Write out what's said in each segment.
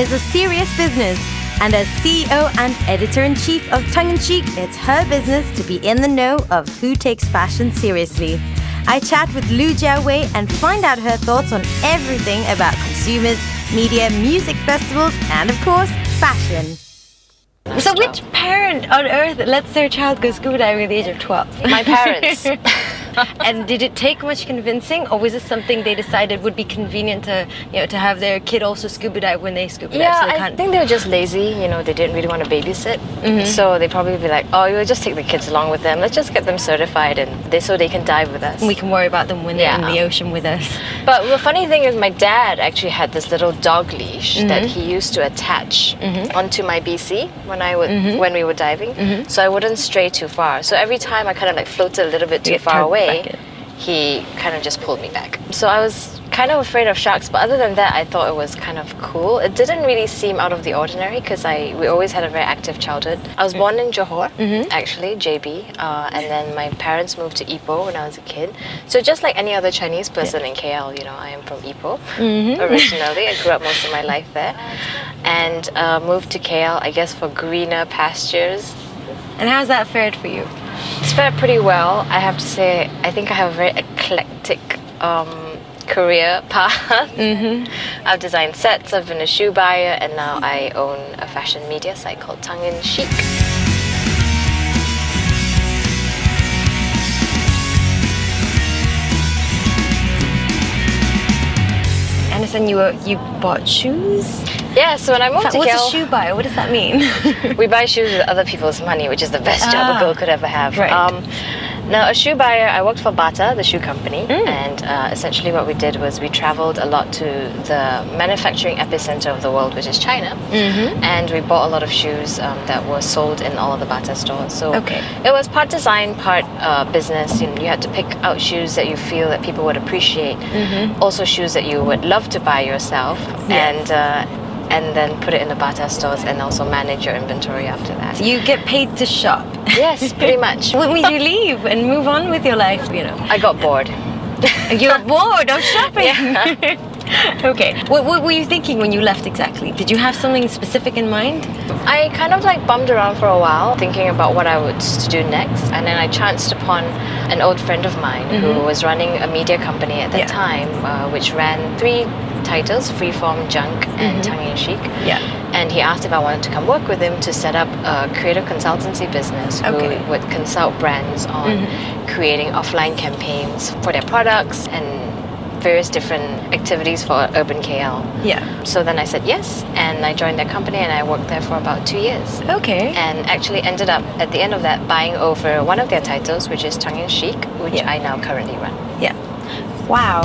is a serious business, and as CEO and editor-in-chief of Tongue and Chic, it's her business to be in the know of who takes fashion seriously. I chat with Loo Jia-Wei and find out her thoughts on everything about consumers, media, music festivals, and of course, fashion. So which parent on earth lets their child go scuba diving at the age of 12? My parents. And did it take much convincing, or was it something they decided would be convenient to, to have their kid also scuba dive when they scuba dive? Yeah, So they I think they were just lazy. They didn't really want to babysit. So they probably be like, oh, we'll just take the kids along with them. Let's just get them certified, and so they can dive with us. We can worry about them when they're in the ocean with us. But the funny thing is, my dad actually had this little dog leash that he used to attach onto my BC when we were diving, so I wouldn't stray too far. So every time I kind of like floated a little bit too far away, he kind of just pulled me back. So I was kind of afraid of sharks, but other than that, I thought it was kind of cool. It didn't really seem out of the ordinary because we always had a very active childhood. I was born in Johor, actually, JB, and then my parents moved to Ipoh when I was a kid. So just like any other Chinese person in KL, I am from Ipoh originally. I grew up most of my life there, and moved to KL, I guess, for greener pastures. And how's that fared for you? It's fared pretty well. I have to say, I think I have a very eclectic career path. I've designed sets, I've been a shoe buyer, and now I own a fashion media site called Tongue and Chic. I understand you bought shoes? Yeah, so when I moved to KL... What's a shoe buyer? What does that mean? We buy shoes with other people's money, which is the best job a girl could ever have. Right. Now, a shoe buyer, I worked for Bata, the shoe company, and essentially what we did was we traveled a lot to the manufacturing epicenter of the world, which is China, and we bought a lot of shoes that were sold in all of the Bata stores. So it was part design, part business. You had to pick out shoes that you feel that people would appreciate, also shoes that you would love to buy yourself, and then put it in the Bata stores and also manage your inventory after that. So you get paid to shop? Yes, pretty much. When would you leave and move on with your life, I got bored. You were bored of shopping? Yeah. Okay. What were you thinking when you left exactly? Did you have something specific in mind? I kind of bummed around for a while, thinking about what I would do next. And then I chanced upon an old friend of mine who was running a media company at that time, which ran 3 titles, Freeform, Junk, and Tongue and Chic. Yeah. And he asked if I wanted to come work with him to set up a creative consultancy business who would consult brands on creating offline campaigns for their products and various different activities for urban KL. Yeah. So then I said yes, and I joined their company, and I worked there for about 2 years. Okay. And actually ended up, at the end of that, buying over one of their titles, which is Tongue and Chic, which I now currently run. Yeah. Wow.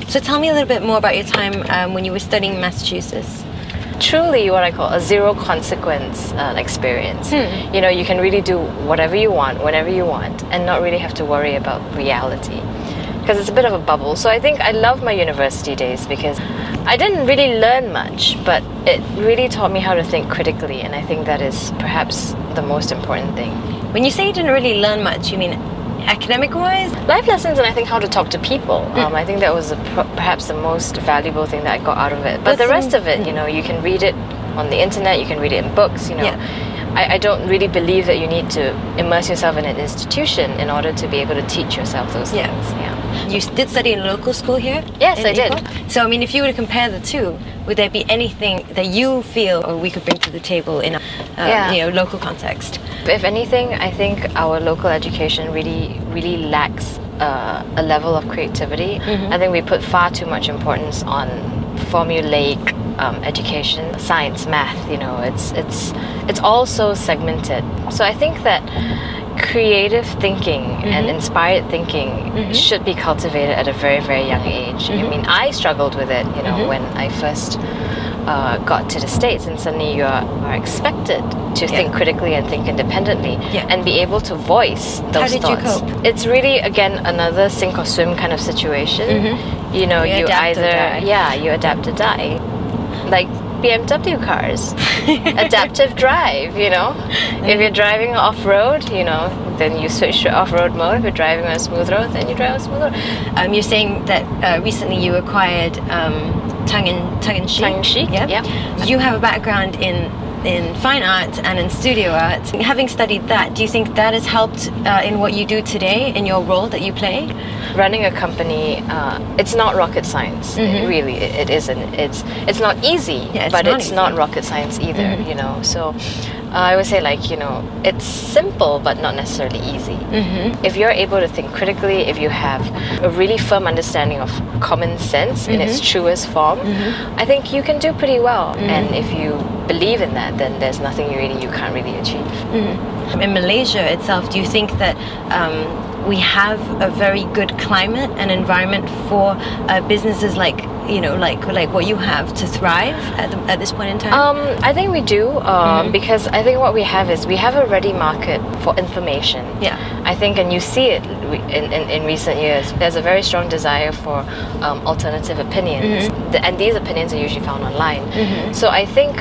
So tell me a little bit more about your time when you were studying in Massachusetts. Truly what I call a zero consequence experience. You can really do whatever you want, whenever you want, and not really have to worry about reality. Because it's a bit of a bubble. So I think I love my university days because I didn't really learn much, but it really taught me how to think critically, and I think that is perhaps the most important thing. When you say you didn't really learn much, you mean academic-wise? Life lessons, and I think how to talk to people. I think that was perhaps the most valuable thing that I got out of it. But the rest of it, you can read it on the internet, you can read it in books, I don't really believe that you need to immerse yourself in an institution in order to be able to teach yourself those things. Yeah. You did study in a local school here? Yes, I did. So, if you were to compare the two, would there be anything that you feel or we could bring to the table in a local context? If anything, I think our local education really lacks a level of creativity. I think we put far too much importance on formulaic education, science, math. It's all so segmented. So I think that creative thinking and inspired thinking should be cultivated at a very, very young age. I struggled with it, when I first got to the States, and suddenly you are expected to think critically and think independently and be able to voice those thoughts. How did you cope? It's really, again, another sink or swim kind of situation. You adapt either, or die. you adapt or die. Like BMW cars. Adaptive drive, you know. If you're driving off-road, you know, then you switch to off-road mode. If you're driving on a smooth road, then you drive on a smooth road. You're saying that recently you acquired Tongue-in-Cheek. Tongue-in-Cheek, yeah. You have a background in fine art and in studio art. Having studied that, do you think that has helped in what you do today, in your role that you play? Running a company, it's not rocket science. Really, it isn't. It's not easy, but it's not rocket science either. You know, so I would say, like, you know, it's simple but not necessarily easy. If you're able to think critically, if you have a really firm understanding of common sense in its truest form, I think you can do pretty well. And if you believe in that, then there's nothing you can't really achieve. In Malaysia itself, do you think that we have a very good climate and environment for businesses like, you know, like what you have to thrive at this point in time? I think we do, because I think what we have is we have a ready market for information. Yeah. I think, and you see it in recent years, there's a very strong desire for alternative opinions, and these opinions are usually found online. So I think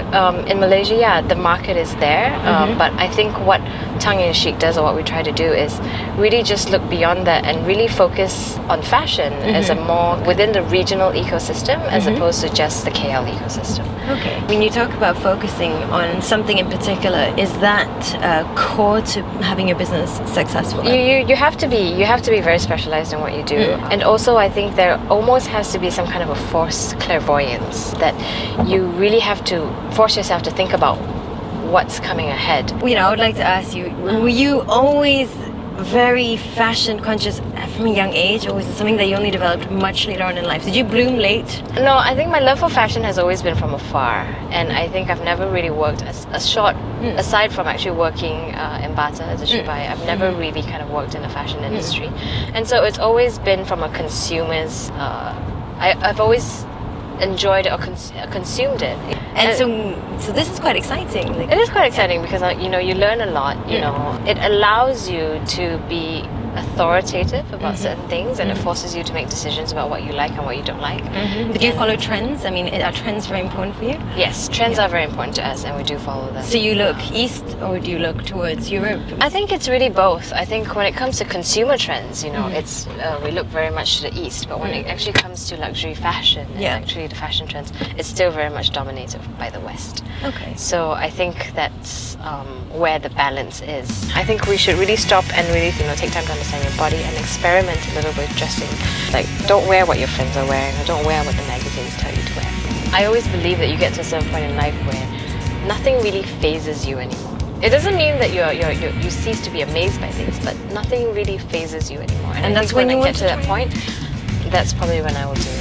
in Malaysia, yeah, the market is there, but I think what Tongue-in-Cheek does, or what we try to do, is really just look beyond that and really focus on fashion as a more within the regional ecosystem as opposed to just the KL ecosystem. Okay. When you talk about focusing on something in particular, is that core to having your business successful? You have to be very specialized in what you do, and also I think there almost has to be some kind of a forced clairvoyance that you really have to force yourself to think about what's coming ahead. You know, I would like to ask you, were you always very fashion conscious from a young age, or was it something that you only developed much later on in life? Did you bloom late? No, I think my love for fashion has always been from afar, and I think I've never really worked aside from actually working in Bata as a shoe buyer, I've never really kind of worked in the fashion industry. And so it's always been from a consumer's, I've always enjoyed it or consumed it. And so this is quite exciting. Like, it is quite exciting because you know, you learn a lot. You know, it allows you to be authoritative about certain things, and it forces you to make decisions about what you like and what you don't like. Do you follow trends? I mean, are trends very important for you? Yes, trends are very important to us, and we do follow them. So you look east, or do you look towards Europe? I think it's really both. I think when it comes to consumer trends, you know, it's we look very much to the east, but when it actually comes to luxury fashion and actually the fashion trends, it's still very much dominated by the West. Okay. So I think that's where the balance is. I think we should really stop and really, you know, take time to understand your body and experiment a little with dressing. Like, don't wear what your friends are wearing, or don't wear what the magazines tell you to wear. I always believe that you get to a certain point in life where nothing really phases you anymore. It doesn't mean that you cease to be amazed by things, but nothing really phases you anymore. And I that's think when you I want get to that point, that's probably when I will do